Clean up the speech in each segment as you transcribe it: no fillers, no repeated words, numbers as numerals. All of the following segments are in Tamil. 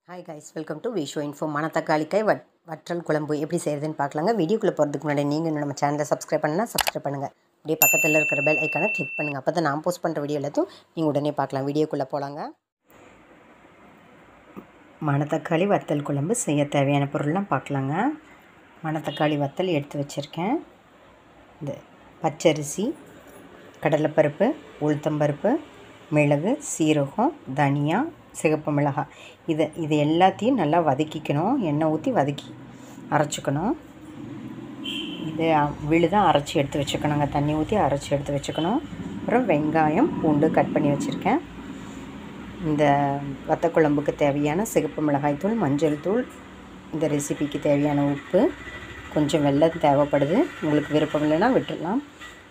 ஹாய் கைஸ், வெல்கம் டு விஷோ இன்ஃபோ. மணத்தக்காளிக்காய் வற்றல் குழம்பு எப்படி செய்கிறதுன்னு பார்க்கலாங்க. வீடியோக்குள்ளே போகிறதுக்கு முன்னாடி நீங்கள் இன்னும் நம்ம சேனலை சப்ஸ்கிரைப் பண்ணலாம், சப்ஸ்கிரைப் பண்ணுங்கள். அப்படியே பக்கத்தில் இருக்கிற பெல் ஐக்கானை கிளிக் பண்ணுங்கள். அப்போ தான் நான் போஸ்ட் பண்ணுற வீடியோ எல்லாத்தையும் நீங்கள் உடனே பார்க்கலாம். வீடியோக்குள்ளே போகலாங்க. மணத்தக்காளி வத்தல் குழம்பு செய்ய தேவையான பொருள்லாம் பார்க்கலாங்க. மணத்தக்காளி வத்தல் எடுத்து வச்சுருக்கேன். இந்த பச்சரிசி, கடலைப்பருப்பு, உளுத்தம்பருப்பு, மிளகு, சீரகம், தனியா, சிகப்பு மிளகாய், இது எல்லாத்தையும் நல்லா வதக்கிக்கணும். எண்ணெய் ஊற்றி வதக்கி அரைச்சிக்கணும். இது விழுதாக அரைச்சி எடுத்து வச்சுக்கணுங்க. தண்ணி ஊற்றி அரைச்சி எடுத்து வச்சுக்கணும். அப்புறம் வெங்காயம், பூண்டு கட் பண்ணி வச்சுருக்கேன். இந்த வத்தக்குழம்புக்கு தேவையான சிகப்பு மிளகாய் தூள், மஞ்சள் தூள், இந்த ரெசிபிக்கு தேவையான உப்பு, கொஞ்சம் வெல்லம் தேவைப்படுது. உங்களுக்கு விருப்பம் இல்லைன்னா விட்டுடலாம்.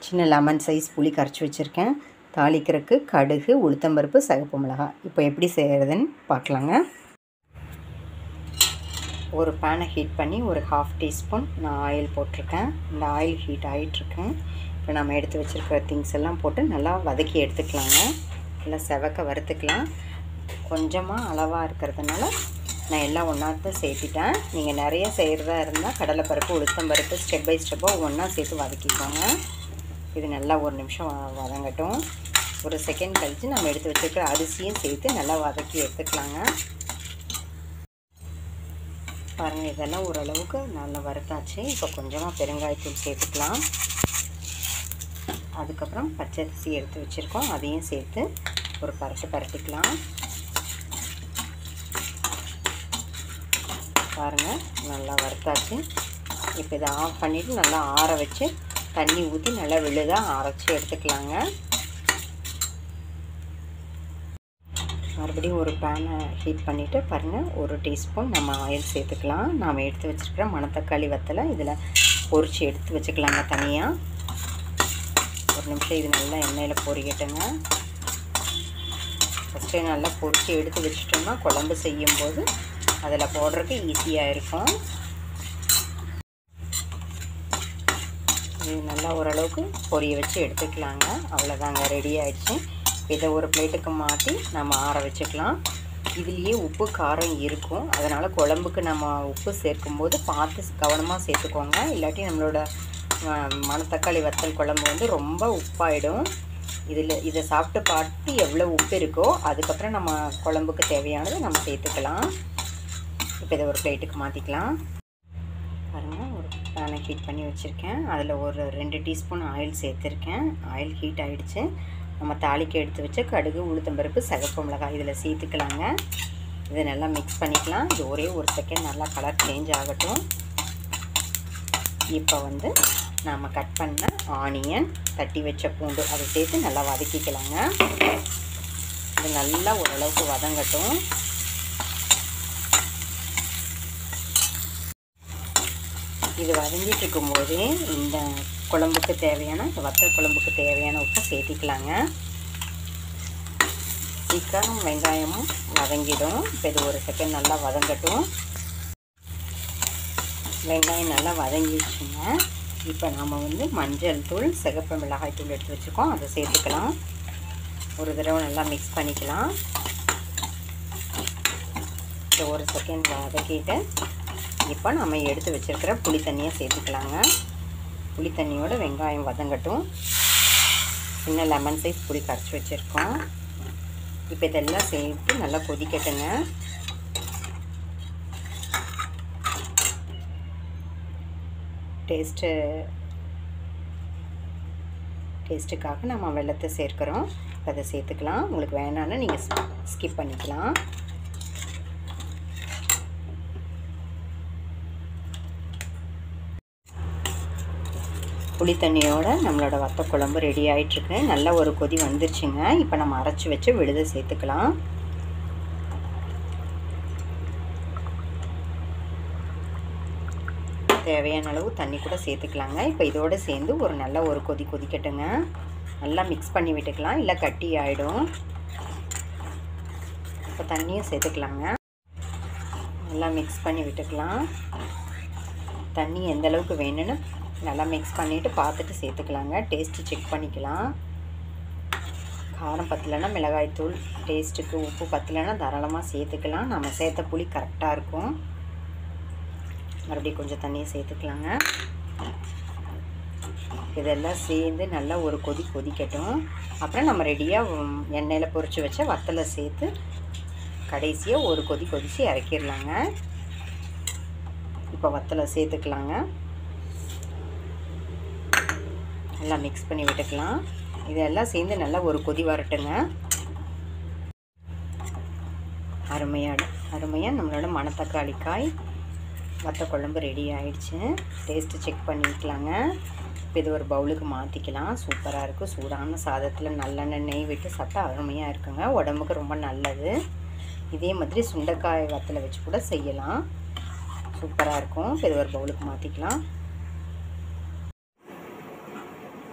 சின்ன லெமன் சைஸ் புளி கரைச்சி வச்சுருக்கேன். தாளிக்கிறதுக்கு கடுகு, உளுத்தம்பருப்பு, சிகப்பு மிளகாய். இப்போ எப்படி செய்கிறதுன்னு பார்க்கலாங்க. ஒரு பேனை ஹீட் பண்ணி ஒரு 1/2 டீஸ்பூன் நான் ஆயில் போட்டிருக்கேன். இந்த ஆயில் ஹீட் ஆகிட்டுருக்கேன். இப்போ நம்ம எடுத்து வச்சுருக்கிற திங்ஸ் எல்லாம் போட்டு நல்லா வதக்கி எடுத்துக்கலாங்க. நல்லா செவக்க வறுத்துக்கலாம். கொஞ்சமாக அளவாக இருக்கிறதுனால நான் எல்லாம் ஒன்றாத்தான் சேர்த்துட்டேன். நீங்கள் நிறைய செய்கிறதா இருந்தால் கடலைப்பருப்பு, உளுத்தம்பருப்பு ஸ்டெப் பை ஸ்டெப்பாக ஒன்றா சேர்த்து வதக்கிக்கோங்க. இது நல்லா ஒரு நிமிஷம் வதங்கட்டும். ஒரு செகண்ட் கழித்து நம்ம எடுத்து வச்சுருக்கிற அரிசியும் சேர்த்து நல்லா வதக்கி எடுத்துக்கலாங்க. பாருங்கள், இதெல்லாம் ஓரளவுக்கு நல்லா வறுத்தாச்சு. இப்போ கொஞ்சமாக பெருங்காயத்தூள் சேர்த்துக்கலாம். அதுக்கப்புறம் பச்சரிசி எடுத்து வச்சுருக்கோம், அதையும் சேர்த்து ஒரு பரட்டிக்கலாம். பாருங்கள், நல்லா வறுத்தாச்சு. இப்போ இதை ஆஃப் பண்ணிவிட்டு நல்லா ஆற வச்சு தண்ணி ஊற்றி நல்லா விழுதாக அரைச்சி எடுத்துக்கலாங்க. மறுபடியும் ஒரு பேனை ஹீட் பண்ணிவிட்டு பாருங்கள், 1 டீஸ்பூன் நம்ம ஆயில் சேர்த்துக்கலாம். நாம் எடுத்து வச்சுருக்கிற மணத்தக்காளி வத்தலை இதில் பொரித்து எடுத்து வச்சுக்கலாங்க தனியாக. ஒரு நிமிஷம் இது நல்லா எண்ணெயில் பொரிக்கட்டுங்க. ஃபஸ்ட்டு நல்லா பொரித்து எடுத்து வச்சிட்டோம்னா குழம்பு செய்யும்போது அதில் போடுறதுக்கு ஈஸியாக இருக்கும். இது நல்லா ஓரளவுக்கு பொரிய வச்சு எடுத்துக்கலாங்க. அவ்வளோதாங்க, ரெடி ஆகிடுச்சு. இதை ஒரு பிளேட்டுக்கு மாற்றி நம்ம ஆற வச்சுக்கலாம். இதுலேயே உப்பு காரம் இருக்கும், அதனால் குழம்புக்கு நம்ம உப்பு சேர்க்கும்போது பார்த்து கவனமாக சேர்த்துக்கோங்க. இல்லாட்டி நம்மளோட மணத்தக்காளி வத்தல் குழம்பு வந்து ரொம்ப உப்பாயிடும். இதை சாப்பிட்டு பார்த்து எவ்வளோ உப்பு இருக்கோ அதுக்கப்புறம் நம்ம குழம்புக்கு தேவையானதை நம்ம சேர்த்துக்கலாம். இப்போ இதை ஒரு பிளேட்டுக்கு மாற்றிக்கலாம். பாருங்கள், ஒரு பேனை ஹீட் பண்ணி வச்சுருக்கேன். அதில் ஒரு 2 டீஸ்பூன் ஆயில் சேர்த்துருக்கேன். ஆயில் ஹீட் ஆகிடுச்சு. நம்ம தாளிக்க எடுத்து வச்ச கடுகு, உளுத்தம்பருப்பு, சிகப்பு மிளகாய் இதில் சேர்த்துக்கலாங்க. இதை நல்லா மிக்ஸ் பண்ணிக்கலாம். இது ஒரே ஒரு செகண்ட் நல்லா கலர் சேஞ்ச் ஆகட்டும். இப்போ வந்து நாம் கட் பண்ண ஆனியன், தட்டி வச்ச பூண்டு அதை சேர்த்து நல்லா வதக்கிக்கலாங்க. இது நல்லா ஓரளவுக்கு வதங்கட்டும். இது வதங்கிட்டு இருக்கும்போதே இந்த குழம்புக்கு தேவையான, இந்த வத்தல் குழம்புக்கு தேவையான உப்பு சேர்த்திக்கலாங்க. சீக்கிரம் வெங்காயமும் வதங்கிடும். இப்போ இது ஒரு செகண்ட் நல்லா வதங்கட்டும். வெங்காயம் நல்லா வதங்கிடுச்சுங்க. இப்போ நாம் வந்து மஞ்சள் தூள், சிகப்பு மிளகாய் தூள் எடுத்து வச்சுருக்கோம், அதை சேர்த்துக்கலாம். ஒரு தடவை நல்லா மிக்ஸ் பண்ணிக்கலாம். இப்போ ஒரு செகண்ட் வதக்கிட்டு இப்போ நம்ம எடுத்து வச்சுருக்கிற புளி தண்ணியை சேர்த்துக்கலாங்க. புளி தண்ணியோட வெங்காயம் வதங்கட்டும். சின்ன லெமன் சைஸ் புளி கரைச்சி வச்சுருக்கோம். இப்போ இதெல்லாம் சேர்த்து நல்லா கொதிக்கட்டுங்க. டேஸ்ட்டுக்காக நம்ம வெல்லத்தை சேர்க்குறோம். அதை சேர்த்துக்கலாம். உங்களுக்கு வேணான்னு நீங்கள் ஸ்கிப் பண்ணிக்கலாம். புளி தண்ணியோட நம்மளோட வத்த குழம்பு ரெடி ஆகிட்டுருக்கு. நல்ல ஒரு கொதி வந்துருச்சுங்க. இப்போ நம்ம அரைச்சி வச்சு விழுதை சேர்த்துக்கலாம். தேவையான அளவு தண்ணி கூட சேர்த்துக்கலாங்க. இப்போ இதோடு சேர்ந்து ஒரு நல்ல ஒரு கொதிக்கட்டுங்க. நல்லா மிக்ஸ் பண்ணி விட்டுக்கலாம், இல்லை கட்டி ஆகிடும். இப்போ தண்ணியும் சேர்த்துக்கலாங்க. நல்லா மிக்ஸ் பண்ணி விட்டுக்கலாம். தண்ணி எந்த அளவுக்கு வேணும்னு நல்லா மிக்ஸ் பண்ணிவிட்டு பார்த்துட்டு சேர்த்துக்கலாங்க. டேஸ்ட்டு செக் பண்ணிக்கலாம். காரம் பத்தலைன்னா மிளகாய்த்தூள், டேஸ்ட்டுக்கு உப்பு பத்தலைன்னா தாராளமாக சேர்த்துக்கலாம். நம்ம சேர்த்த புளி கரெக்டாக இருக்கும். மறுபடியும் கொஞ்சம் தண்ணியை சேர்த்துக்கலாங்க. இதெல்லாம் சேர்ந்து நல்லா ஒரு கொதிக்கட்டும். அப்புறம் நம்ம ரெடியாக எண்ணெயில் பொரித்து வச்ச வத்தலை சேர்த்து கடைசியாக ஒரு கொதித்து இறக்கிடலாங்க. இப்போ வத்தலை சேர்த்துக்கலாங்க. நல்லா மிக்ஸ் பண்ணி விட்டுக்கலாம். இதெல்லாம் சேர்ந்து நல்லா ஒரு கொதி வரட்டுங்க. அருமையாக நம்மளோட மணத்தக்காளி காய் வத்த குழம்பு ரெடி ஆகிடுச்சு. டேஸ்ட்டு செக் பண்ணிக்கலாங்க. இப்போ இது ஒரு பவுலுக்கு மாற்றிக்கலாம். சூப்பராக இருக்குது. சூடான சாதத்தில் நல்லெண்ணெய் நெய் விட்டு சாப்பிட்டா அருமையாக இருக்குங்க. உடம்புக்கு ரொம்ப நல்லது. இதே மாதிரி சுண்டைக்காய் வத்தலை வச்சு கூட செய்யலாம். சூப்பராக இருக்கும். இப்போ இது ஒரு பவுலுக்கு மாற்றிக்கலாம்.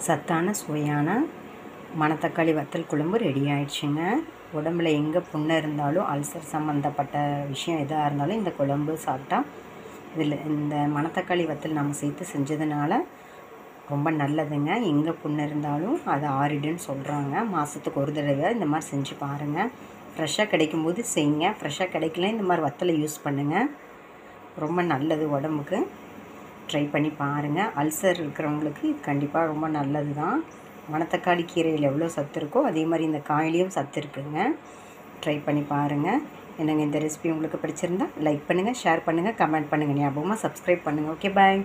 சத்தான சுவையான மணத்தக்காளி வத்தல் குழம்பு ரெடி ஆகிடுச்சுங்க. உடம்புல எங்கே புண்ணை இருந்தாலும் அல்சர் சம்மந்தப்பட்ட விஷயம் எதாக இருந்தாலும் இந்த குழம்பு சாப்பிட்டா இதில் இந்த மணத்தக்காளி வத்தல் நம்ம சேர்த்து செஞ்சதுனால ரொம்ப நல்லதுங்க. எங்கே புண்ணு இருந்தாலும் அது ஆறிடுன்னு சொல்கிறாங்க. மாதத்துக்கு ஒரு தடவை இந்த மாதிரி செஞ்சு பாருங்கள். ஃப்ரெஷ்ஷாக கிடைக்கும்போது செய்யுங்க. ஃப்ரெஷ்ஷாக கிடைக்கல இந்த மாதிரி வத்தலை யூஸ் பண்ணுங்கள். ரொம்ப நல்லது உடம்புக்கு. ட்ரை பண்ணி பாருங்கள். அல்சர் இருக்கிறவங்களுக்கு இது கண்டிப்பாக ரொம்ப நல்லது தான். மணத்தக்காளி கீரையில் எவ்வளோ சத்து இருக்கோ அதே மாதிரி இந்த காயிலையும் சத்து இருக்குங்க. ட்ரை பண்ணி பாருங்கள். என்னங்க இந்த ரெசிபி உங்களுக்கு பிடிச்சிருந்தா லைக் பண்ணுங்கள், ஷேர் பண்ணுங்கள், கமெண்ட் பண்ணுங்கள். ஞாபகமாக சப்ஸ்கிரைப் பண்ணுங்கள். ஓகே, பாய்.